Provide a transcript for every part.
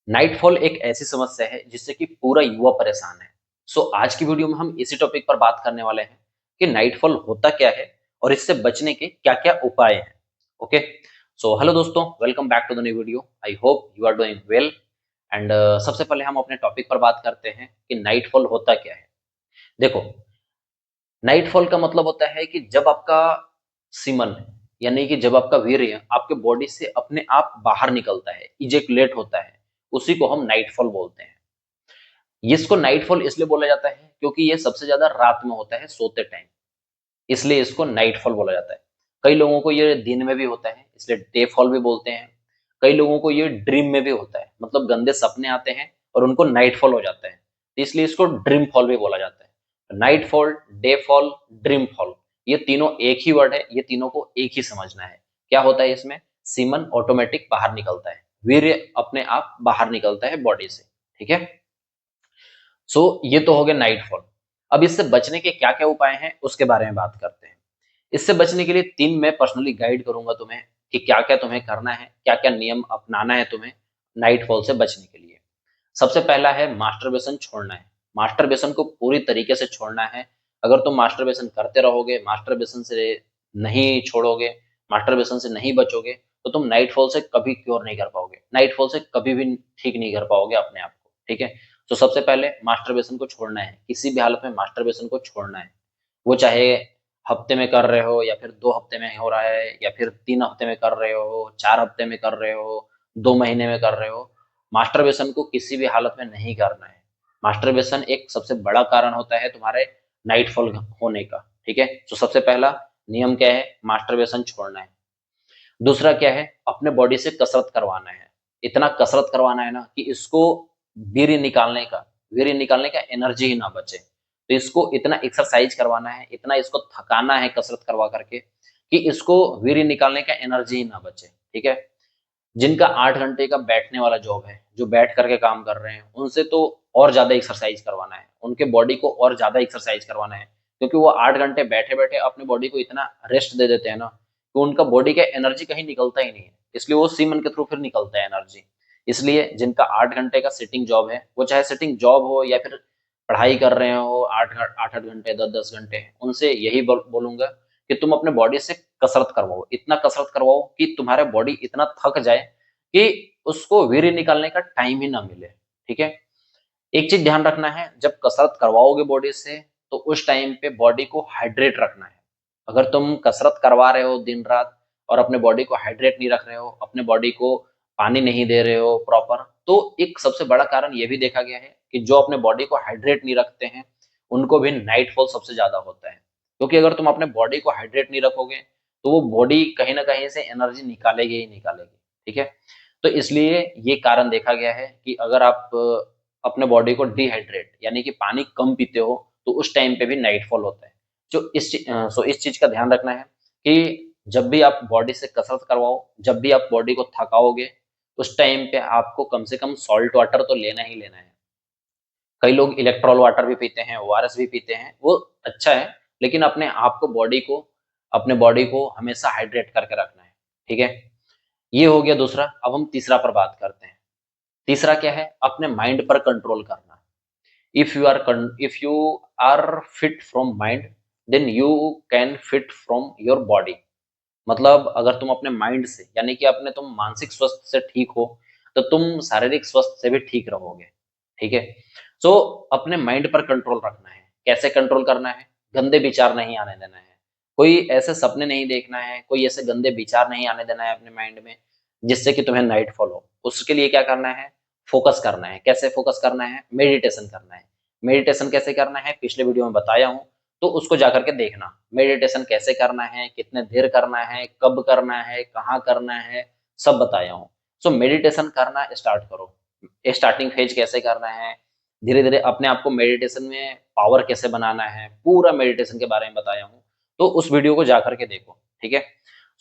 Nightfall एक ऐसी समस्या है जिससे कि पूरा युवा परेशान है। आज की वीडियो में हम इसी टॉपिक पर बात करने वाले हैं कि नाइटफॉल होता क्या है और इससे बचने के क्या-क्या उपाय हैं। ओके, हेलो दोस्तों, welcome back to the new video. I hope you are doing well and सबसे पहले हम अपने टॉपिक पर बात करते हैं कि नाइटफॉल होता क्या है। देखो, नाइटफॉल का मतलब होता है कि जब आपका सीमन यानी कि जब आपका वीर्य आपके बॉडी से अपने आप बाहर निकलता है, इजैकुलेट होता है, उसी को हम नाइटफॉल बोलते हैं। इसको नाइटफॉल इसलिए बोला जाता है क्योंकि ये सबसे ज्यादा रात में होता है, सोते टाइम, इसलिए इसको नाइटफॉल बोला जाता है। कई लोगों को ये दिन में भी होता है, इसलिए डे फॉल भी बोलते हैं। कई लोगों को ये ड्रीम में भी होता है, मतलब गंदे सपने आते हैं और उनको नाइटफॉल हो जाता है, तो इसलिए इसको ड्रीम फॉल भी बोला जाता है। Nightfall, day fall, dream fall, ये तीनों एक ही वर्ड है, ये तीनों को एक ही समझना है। क्या होता है इसमें? सीमन ऑटोमेटिक बाहर निकलता है, वीर्य अपने आप बाहर निकलता है बॉडी से। ठीक है, ये तो हो गया नाइटफॉल। अब इससे बचने के क्या क्या उपाय हैं उसके बारे में बात करते हैं। इससे बचने के लिए तीन मैं पर्सनली गाइड करूंगा तुम्हें कि क्या क्या तुम्हें करना है, क्या क्या नियम अपनाना है तुम्हें नाइटफॉल से बचने के लिए। सबसे पहला है मास्टरबेशन छोड़ना है। मास्टरबेशन को पूरी तरीके से छोड़ना है। अगर तुम मास्टरबेशन करते रहोगे, मास्टरबेशन से नहीं छोड़ोगे, मास्टरबेशन से नहीं बचोगे, तो तुम नाइटफॉल से कभी क्योर नहीं कर पाओगे, नाइटफॉल से कभी भी ठीक नहीं कर पाओगे अपने आप को। ठीक है, तो सबसे पहले मास्टरबेशन को छोड़ना है, किसी भी हालत में मास्टरबेशन को छोड़ना है। वो चाहे हफ्ते में कर रहे हो या फिर 2 हफ्ते में हो रहा है या फिर 3 हफ्ते में कर रहे हो, 4 हफ्ते में कर रहे हो, 2 महीने में कर रहे हो, मास्टरबेशन को किसी भी हालत में नहीं करना है। मास्टरबेशन एक सबसे बड़ा कारण होता है तुम्हारे नाइटफॉल होने का। ठीक है, तो सबसे पहला नियम क्या है? मास्टरबेशन छोड़ना है। दूसरा क्या है? अपने बॉडी से कसरत करवाना है। इतना कसरत करवाना है ना कि इसको वीर्य निकालने का एनर्जी ही ना बचे। तो इसको इतना एक्सरसाइज करवाना है, इतना इसको थकाना है कसरत करवा करके कि इसको वीर्य निकालने का एनर्जी ही ना बचे। ठीक है, जिनका 8 घंटे का बैठने वाला जॉब है, जो बैठ करके काम कर रहे हैं, उनसे तो और ज्यादा एक्सरसाइज करवाना है, उनके बॉडी को और ज्यादा एक्सरसाइज करवाना है, क्योंकि वो 8 घंटे बैठे बैठे अपने बॉडी को इतना रेस्ट दे देते हैं ना कि उनका बॉडी का एनर्जी कहीं निकलता ही नहीं है, इसलिए वो सीमन के थ्रू फिर निकलता है एनर्जी। इसलिए जिनका 8 घंटे का सिटिंग जॉब है, वो चाहे सिटिंग जॉब हो या फिर पढ़ाई कर रहे हो, आठ आठ आठ घंटे, 10 10 घंटे, उनसे यही बोलूंगा कि तुम अपने बॉडी से कसरत करवाओ, इतना कसरत करवाओ कि तुम्हारे बॉडी इतना थक जाए कि उसको वीर्य निकालने का टाइम ही ना मिले। ठीक है, एक चीज ध्यान रखना है, जब कसरत करवाओगे बॉडी से, तो उस टाइम पे बॉडी को हाइड्रेट रखना है। अगर तुम कसरत करवा रहे हो दिन रात और अपने बॉडी को हाइड्रेट नहीं रख रहे हो, अपने बॉडी को पानी नहीं दे रहे हो प्रॉपर, तो एक सबसे बड़ा कारण ये भी देखा गया है कि जो अपने बॉडी को हाइड्रेट नहीं रखते हैं, उनको भी नाइटफॉल सबसे ज्यादा होता है। क्योंकि अगर तुम अपने बॉडी को हाइड्रेट नहीं रखोगे, तो वो बॉडी कहीं ना कहीं से एनर्जी निकालेगी ही निकालेगी। ठीक है, तो इसलिए ये कारण देखा गया है कि अगर आप अपने बॉडी को डिहाइड्रेट यानी कि पानी कम पीते हो, तो उस टाइम पे भी नाइटफॉल होता है। इस चीज का ध्यान रखना है कि जब भी आप बॉडी से कसरत करवाओ, जब भी आप बॉडी को थकाओगे, उस टाइम पे आपको कम से कम सॉल्ट वाटर तो लेना ही लेना है। कई लोग इलेक्ट्रॉल वाटर भी पीते हैं, ओआरएस भी पीते हैं, वो अच्छा है, लेकिन अपने आप को अपने बॉडी को हमेशा हाइड्रेट करके रखना है। ठीक है, ये हो गया दूसरा। अब हम तीसरा पर बात करते हैं। तीसरा क्या है? अपने माइंड पर कंट्रोल करना। If you are fit from mind, then you can fit from your body. मतलब अगर तुम अपने माइंड से यानी कि अपने तुम मानसिक स्वास्थ्य से ठीक हो, तो तुम शारीरिक स्वास्थ्य से भी ठीक रहोगे। ठीक है, अपने माइंड पर कंट्रोल रखना है। कैसे कंट्रोल करना है? गंदे विचार नहीं आने देना है, कोई ऐसे सपने नहीं देखना है, कोई ऐसे गंदे विचार नहीं आने देना है अपने माइंड में जिससे कि तुम्हें नाइट फॉल हो। उसके लिए क्या करना है? फोकस करना है। कैसे फोकस करना है? मेडिटेशन करना है। मेडिटेशन कैसे करना है पिछले वीडियो में बताया हूं, तो उसको जाकर के देखना। मेडिटेशन कैसे करना है, कितने देर करना है, कब करना है, कहाँ करना है, सब बताया हूँ। मेडिटेशन करना स्टार्ट करो। स्टार्टिंग फेज कैसे करना है, धीरे धीरे अपने आप को मेडिटेशन में पावर कैसे बनाना है, पूरा मेडिटेशन के बारे में बताया हूँ, तो उस वीडियो को जाकर के देखो। ठीक है,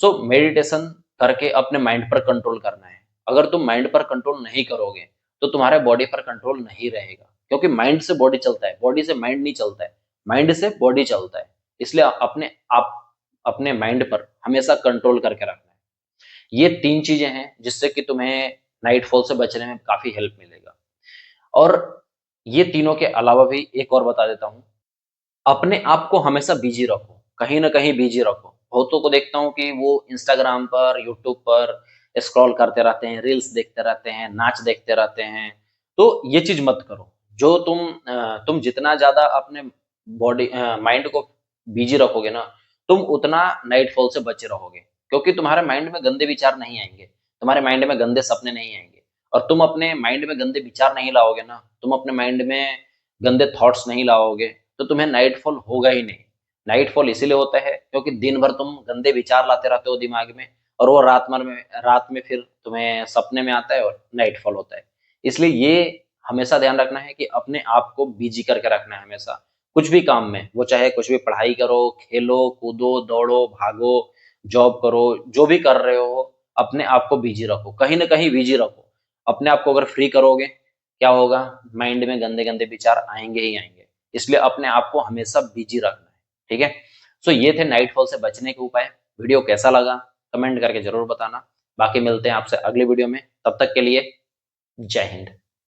मेडिटेशन करके अपने माइंड पर कंट्रोल करना है। अगर तुम माइंड पर कंट्रोल नहीं करोगे, तो तुम्हारे बॉडी पर कंट्रोल नहीं रहेगा, क्योंकि माइंड से बॉडी चलता है, बॉडी से माइंड नहीं चलता है, माइंड से बॉडी चलता है। इसलिए आप अपने माइंड पर हमेशा कंट्रोल करके रखना है। ये तीन चीजें हैं जिससे कि तुम्हें नाइटफॉल से बचने में काफी हेल्प मिलेगा। और ये तीनों के अलावा भी एक और बता देता हूँ, अपने आप को हमेशा बिजी रखो, कहीं ना कहीं बिजी रखो। बहुतों को देखता हूँ कि वो इंस्टाग्राम पर, यूट्यूब पर स्क्रॉल करते रहते हैं, रील्स देखते रहते हैं, नाच देखते रहते हैं। तो ये चीज मत करो। जो तुम जितना ज्यादा अपने बॉडी माइंड को बिजी रखोगे ना, तुम उतना नाइटफॉल से बचे रहोगे, क्योंकि तुम्हारे माइंड में गंदे विचार नहीं आएंगे, तुम्हारे माइंड में गंदे सपने नहीं आएंगे। और तुम अपने माइंड में गंदे विचार नहीं लाओगे ना, तुम अपने माइंड में गंदे थॉट्स नहीं लाओगे, तो तुम्हें नाइटफॉल होगा ही नहीं। नाइटफॉल इसीलिए होता है क्योंकि दिन भर तुम गंदे विचार लाते रहते हो दिमाग में, और वो रात में फिर तुम्हें सपने में आता है और नाइटफॉल होता है। इसलिए ये हमेशा ध्यान रखना है कि अपने आप को बिजी करके रखना है हमेशा, कुछ भी काम में, वो चाहे कुछ भी, पढ़ाई करो, खेलो कूदो, दौड़ो भागो, जॉब करो, जो भी कर रहे हो, अपने आप को बिजी रखो, कहीं ना कहीं बिजी रखो। अपने आप को अगर फ्री करोगे, क्या होगा, माइंड में गंदे गंदे विचार आएंगे ही आएंगे। इसलिए अपने आप को हमेशा बिजी रखना है। ठीक है। सो ये थे नाइटफॉल से बचने के उपाय। वीडियो कैसा लगा कमेंट करके जरूर बताना। बाकी मिलते हैं आपसे अगली वीडियो में, तब तक के लिए जय हिंद।